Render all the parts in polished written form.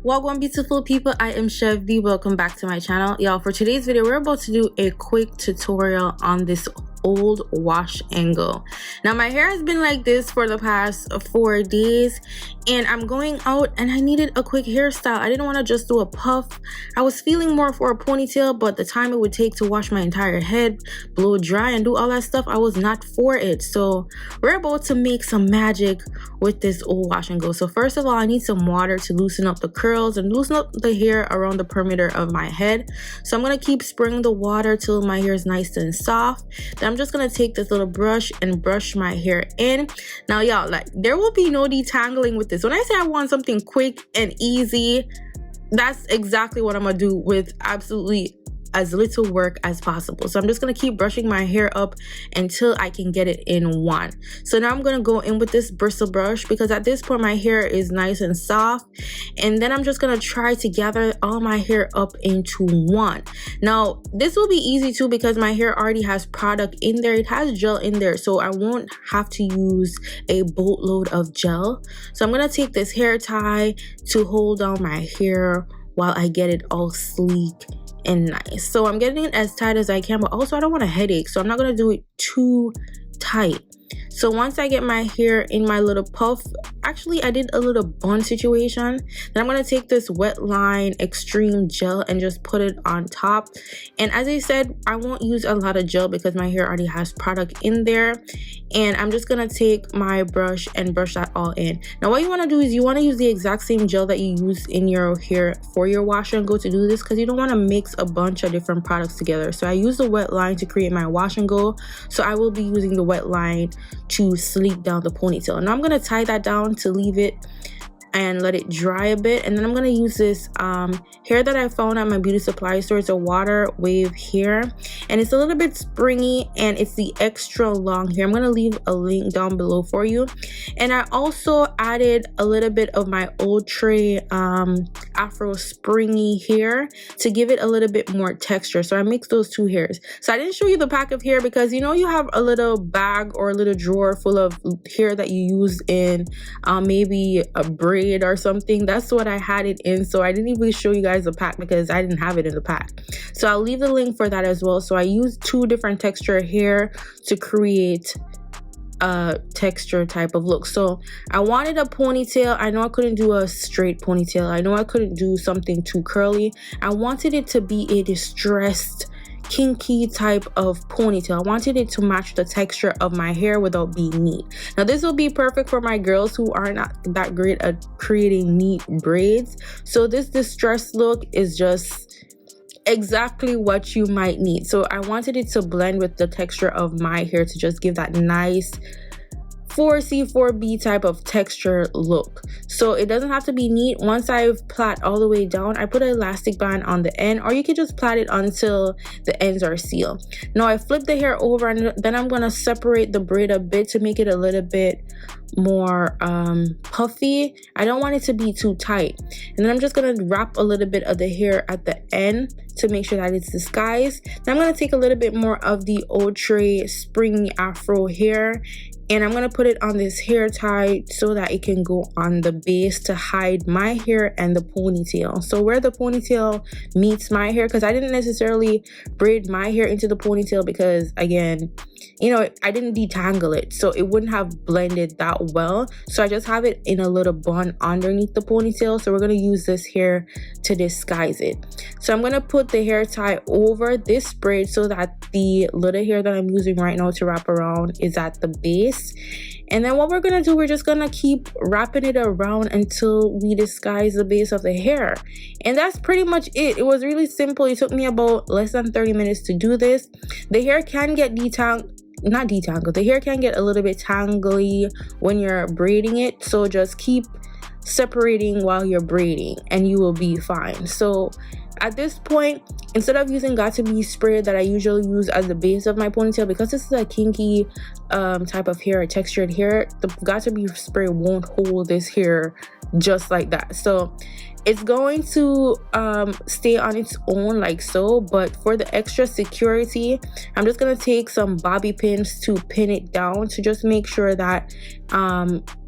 Welcome beautiful people, I am Chev. Welcome back to my channel. Y'all, for today's video we're about to do a quick tutorial on this old wash and go. Now my hair has been like this for the past 4 days and I'm going out and I needed a quick hairstyle. I didn't want to just do a puff. I was feeling more for a ponytail, but the time it would take to wash my entire head, blow dry and do all that stuff, I was not for it. So we're about to make some magic with this old wash and go. So first of all, I need some water to loosen up the curls and loosen up the hair around the perimeter of my head. So I'm going to keep spraying the water till my hair is nice and soft. Then I'm just going to take this little brush and brush my hair in. Now y'all, like, there will be no detangling with this. When I say I want something quick and easy, that's exactly what I'm going to do with absolutely as little work as possible. So I'm just going to keep brushing my hair up until I can get it in one. So now I'm going to go in with this bristle brush because at this point my hair is nice and soft, and then I'm just going to try to gather all my hair up into one. Now this will be easy too because my hair already has product in there. It has gel in there, so I won't have to use a boatload of gel. So I'm going to take this hair tie to hold down my hair while I get it all sleek and nice. So I'm getting it as tight as I can, but also I don't want a headache, so I'm not going to do it too tight. So once I get my hair in my little puff, actually I did a little bun situation, then I'm going to take this wet line extreme gel and just put it on top. And as I said, I won't use a lot of gel because my hair already has product in there, and I'm just going to take my brush and brush that all in. Now what you want to do is you want to use the exact same gel that you use in your hair for your wash and go to do this, because you don't want to mix a bunch of different products together. So I use the wet line to create my wash and go, so I will be using the wet line to sleek down the ponytail. Now I'm going to tie that down to leave it and let it dry a bit, and then I'm going to use this hair that I found at my beauty supply store. It's a water wave hair and it's a little bit springy and it's the extra long hair. I'm going to leave a link down below for you. And I also added a little bit of my Ultra afro springy hair to give it a little bit more texture. So I mixed those two hairs. So I didn't show you the pack of hair because you know you have a little bag or a little drawer full of hair that you use in maybe a braid or something. That's what I had it in, so I didn't even show you guys the pack because I didn't have it in the pack. So I'll leave the link for that as well. So I used 2 different texture hair to create a texture type of look. So I wanted a ponytail. I know I couldn't do a straight ponytail. I know I couldn't do something too curly. I wanted it to be a distressed kinky type of ponytail. I wanted it to match the texture of my hair without being neat. Now this will be perfect for my girls who are not that great at creating neat braids. So this distressed look is just exactly what you might need. So I wanted it to blend with the texture of my hair to just give that nice 4C 4B type of texture look. So it doesn't have to be neat. Once I've plait all the way down, I put an elastic band on the end, or you can just plait it until the ends are sealed. Now I flip the hair over and then I'm going to separate the braid a bit to make it a little bit more puffy. I don't want it to be too tight. And then I'm just going to wrap a little bit of the hair at the end to make sure that it's disguised. Then I'm going to take a little bit more of the Ultra springy afro hair and I'm going to put it on this hair tie so that it can go on the base to hide my hair and the ponytail. So where the ponytail meets my hair, because I didn't necessarily braid my hair into the ponytail because again, you know, I didn't detangle it, so it wouldn't have blended that well. So I just have it in a little bun underneath the ponytail. So we're going to use this hair to disguise it. So I'm going to put the hair tie over this braid so that the little hair that I'm using right now to wrap around is at the base. And then what we're going to do, we're just going to keep wrapping it around until we disguise the base of the hair. And that's pretty much it. It was really simple. It took me about less than 30 minutes to do this. The hair can get not detangled. The hair can get a little bit tangly when you're braiding it. So just keep separating while you're braiding and you will be fine. So at this point, instead of using Got2b spray that I usually use as the base of my ponytail, because this is a kinky type of hair, a textured hair, the Got2b spray won't hold this hair just like that. So It's going to stay on its own like so, but for the extra security, I'm just gonna take some bobby pins to pin it down to just make sure that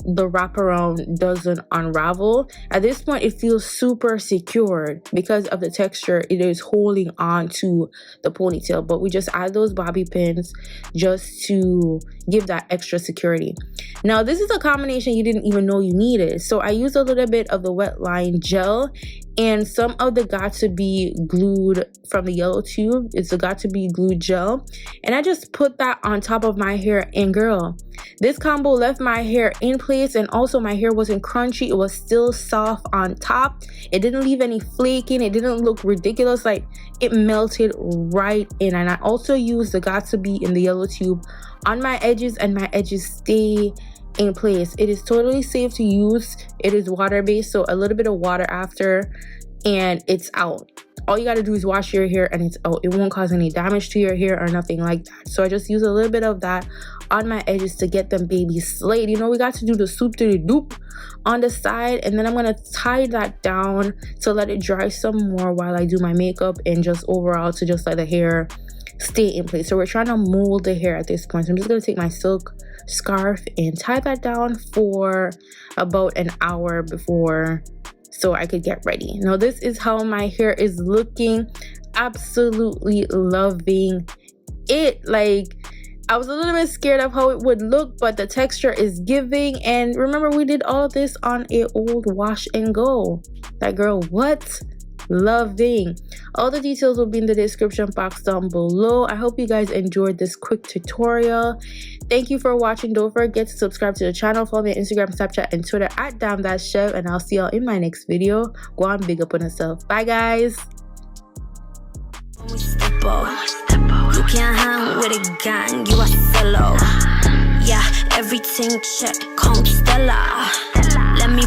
the wraparound doesn't unravel. At this point, it feels super secured because of the texture. It is holding on to the ponytail, but we just add those bobby pins just to give that extra security. Now, this is a combination you didn't even know you needed. So I used a little bit of the wet line gel and some of the got to be glued from the yellow tube. It's the got to be glued gel, and I just put that on top of my hair. And girl, this combo left my hair in place, and also my hair wasn't crunchy. It was still soft on top. It didn't leave any flaking. It didn't look ridiculous. Like, it melted right in. And I also used the got to be in the yellow tube on my edges, and my edges stay in place. It is totally safe to use. It is water based, so a little bit of water after and it's out. All you got to do is wash your hair and it's out. It won't cause any damage to your hair or nothing like that. So I just use a little bit of that on my edges to get them babies slayed. You know, we got to do the soup to the doop on the side, and then I'm gonna tie that down to let it dry some more while I do my makeup, and just overall to just let the hair stay in place. So we're trying to mold the hair at this point. So I'm just gonna take my silk scarf and tie that down for about an hour before, so I could get ready. Now this is how my hair is looking. Absolutely loving it. Like, I was a little bit scared of how it would look, but the texture is giving. And remember, we did all of this on a old wash and go. That girl, what? Loving. All the details will be in the description box down below. I hope you guys enjoyed this quick tutorial. Thank you for watching. Don't forget to subscribe to the channel. Follow me on Instagram, Snapchat, and Twitter at damn-chev, and I'll see y'all in my next video. Go on, big up on yourself. Bye guys. You can't hang with a gang, you a fellow. Yeah, everything check, come Stella. Let me